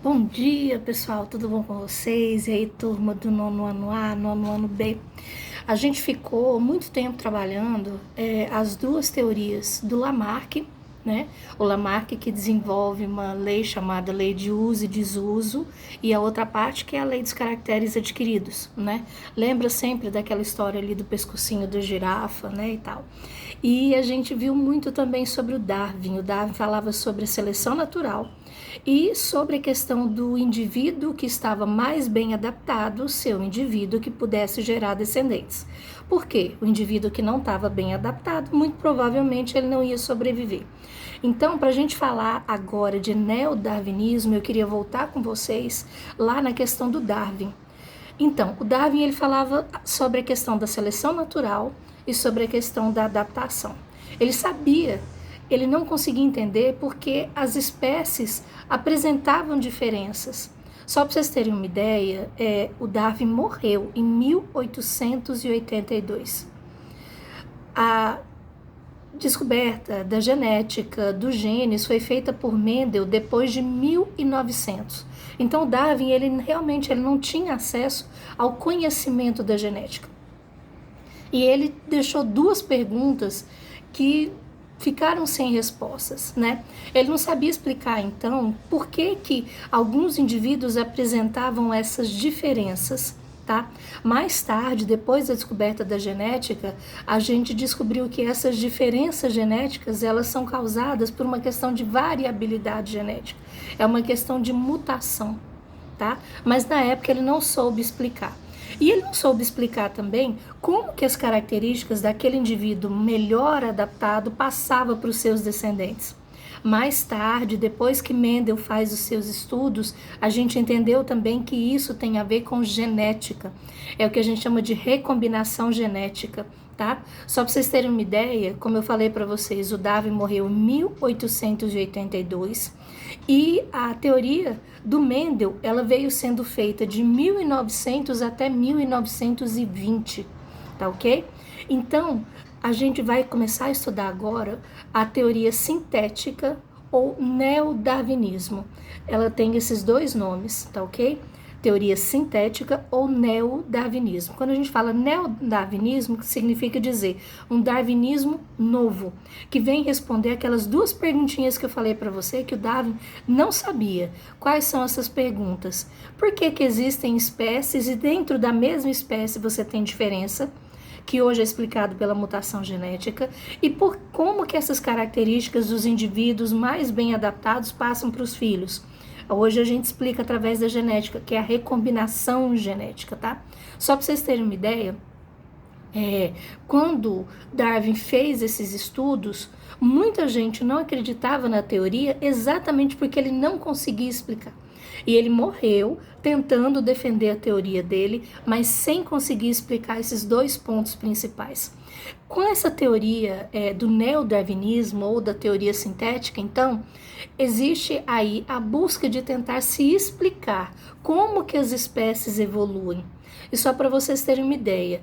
Bom dia, pessoal, tudo bom com vocês? E aí, turma do nono ano A, nono ano B? A gente ficou muito tempo trabalhando as duas teorias do Lamarck, né? O Lamarck que desenvolve uma lei chamada lei de uso e desuso, e a outra parte que é a lei dos caracteres adquiridos, né? Lembra sempre daquela história ali do pescocinho da girafa, né, e tal. E a gente viu muito também sobre o Darwin. O Darwin falava sobre a seleção natural e sobre a questão do indivíduo que estava mais bem adaptado, ser um indivíduo que pudesse gerar descendentes. Por quê? O indivíduo que não estava bem adaptado, muito provavelmente ele não ia sobreviver. Então, para a gente falar agora de neodarwinismo, eu queria voltar com vocês lá na questão do Darwin. Então, o Darwin ele falava sobre a questão da seleção natural e sobre a questão da adaptação. Ele sabia, ele não conseguia entender porque as espécies apresentavam diferenças. Só para vocês terem uma ideia, o Darwin morreu em 1882. A descoberta da genética dos genes foi feita por Mendel depois de 1900. Então, Darwin ele realmente não tinha acesso ao conhecimento da genética. E ele deixou duas perguntas que ficaram sem respostas, né? Ele não sabia explicar, então, por que alguns indivíduos apresentavam essas diferenças, tá? Mais tarde, depois da descoberta da genética, a gente descobriu que essas diferenças genéticas, elas são causadas por uma questão de variabilidade genética. É uma questão de mutação, tá? Mas na época ele não soube explicar. E ele não soube explicar também como que as características daquele indivíduo melhor adaptado passava para os seus descendentes. Mais tarde, depois que Mendel faz os seus estudos, a gente entendeu também que isso tem a ver com genética. É o que a gente chama de recombinação genética, tá? Só para vocês terem uma ideia, como eu falei para vocês, o Darwin morreu em 1882 e a teoria do Mendel, ela veio sendo feita de 1900 até 1920, tá ok? Então, a gente vai começar a estudar agora a teoria sintética ou neodarwinismo. Ela tem esses dois nomes, tá ok? Teoria sintética ou neodarwinismo. Quando a gente fala neodarwinismo, significa dizer um darwinismo novo, que vem responder aquelas duas perguntinhas que eu falei para você, que o Darwin não sabia. Quais são essas perguntas? Por que existem espécies e dentro da mesma espécie você tem diferença? Que hoje é explicado pela mutação genética, e por como que essas características dos indivíduos mais bem adaptados passam para os filhos. Hoje a gente explica através da genética, que é a recombinação genética, tá? Só para vocês terem uma ideia, quando Darwin fez esses estudos, muita gente não acreditava na teoria exatamente porque ele não conseguia explicar. E ele morreu tentando defender a teoria dele, mas sem conseguir explicar esses dois pontos principais. Com essa teoria do neodarwinismo ou da teoria sintética, então, existe aí a busca de tentar se explicar como que as espécies evoluem. E só para vocês terem uma ideia,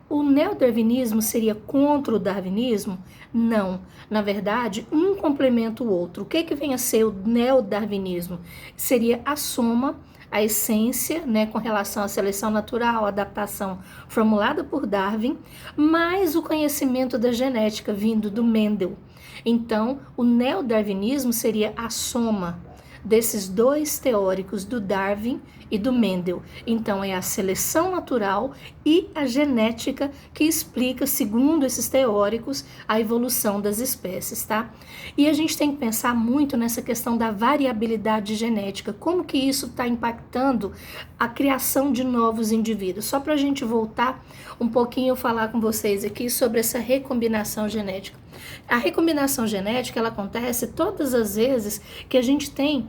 o neodarwinismo seria contra o darwinismo? Não. Na verdade, um complementa o outro. O que vem a ser o neodarwinismo? Seria a soma, a essência, né, com relação à seleção natural, a adaptação formulada por Darwin, mais o conhecimento da genética vindo do Mendel. Então, o neodarwinismo seria a soma desses dois teóricos, do Darwin e do Mendel. Então, é a seleção natural e a genética que explica, segundo esses teóricos, a evolução das espécies, tá? E a gente tem que pensar muito nessa questão da variabilidade genética, como que isso está impactando a criação de novos indivíduos. Só para a gente voltar um pouquinho, falar com vocês aqui sobre essa recombinação genética. A recombinação genética, ela acontece todas as vezes que a gente tem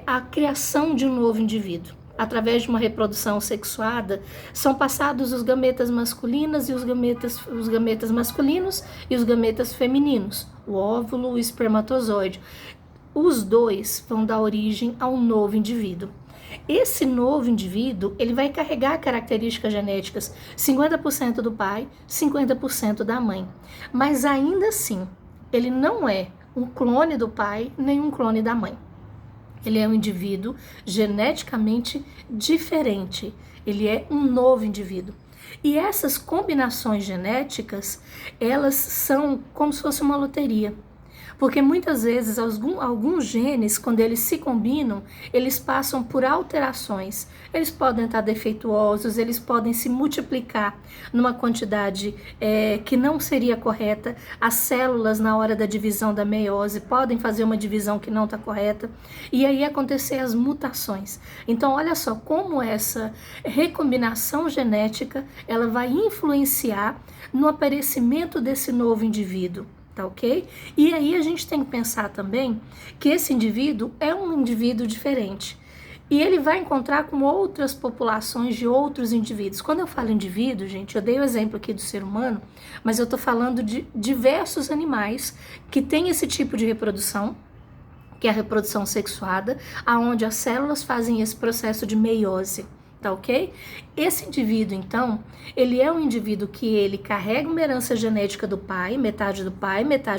a criação de um novo indivíduo. Através de uma reprodução sexuada, são passados os gametas masculinos e os gametas masculinos e os gametas femininos, o óvulo e o espermatozoide. Os dois vão dar origem a um novo indivíduo. Esse novo indivíduo, ele vai carregar características genéticas 50% do pai, 50% da mãe. Mas ainda assim, ele não é um clone do pai, nem um clone da mãe. Ele é um indivíduo geneticamente diferente. Ele é um novo indivíduo. E essas combinações genéticas, elas são como se fosse uma loteria. Porque muitas vezes alguns genes, quando eles se combinam, eles passam por alterações. Eles podem estar defeituosos, eles podem se multiplicar numa quantidade que não seria correta. As células, na hora da divisão da meiose, podem fazer uma divisão que não está correta. E aí acontecer as mutações. Então, olha só como essa recombinação genética, ela vai influenciar no aparecimento desse novo indivíduo. Tá, ok? E aí a gente tem que pensar também que esse indivíduo é um indivíduo diferente. E ele vai encontrar com outras populações de outros indivíduos. Quando eu falo indivíduo, gente, eu dei o exemplo aqui do ser humano, mas eu tô falando de diversos animais que têm esse tipo de reprodução, que é a reprodução sexuada, aonde as células fazem esse processo de meiose. Tá, ok? Esse indivíduo, então, ele é um indivíduo que ele carrega uma herança genética do pai, metade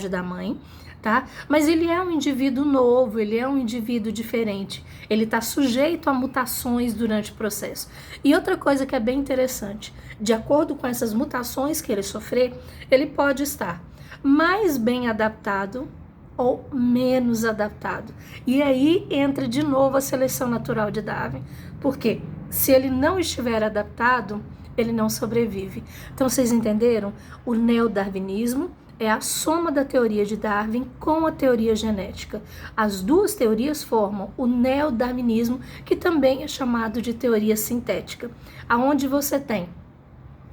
da mãe, tá? Mas ele é um indivíduo novo, ele é um indivíduo diferente. Ele está sujeito a mutações durante o processo. E outra coisa que é bem interessante, de acordo com essas mutações que ele sofrer, ele pode estar mais bem adaptado ou menos adaptado. E aí entra de novo a seleção natural de Darwin. Por quê? Se ele não estiver adaptado, ele não sobrevive. Então, vocês entenderam? O neodarwinismo é a soma da teoria de Darwin com a teoria genética. As duas teorias formam o neodarwinismo, que também é chamado de teoria sintética, aonde você tem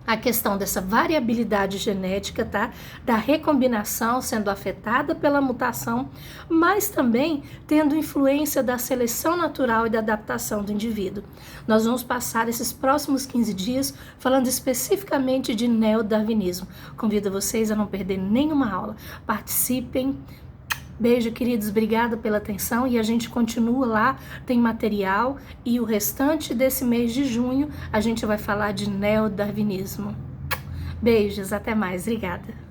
a questão dessa variabilidade genética, tá? Da recombinação sendo afetada pela mutação, mas também tendo influência da seleção natural e da adaptação do indivíduo. Nós vamos passar esses próximos 15 dias falando especificamente de neodarwinismo. Convido vocês a não perder nenhuma aula. Participem. Beijo, queridos, obrigada pela atenção e a gente continua lá, tem material e o restante desse mês de junho a gente vai falar de neodarwinismo. Beijos, até mais, obrigada.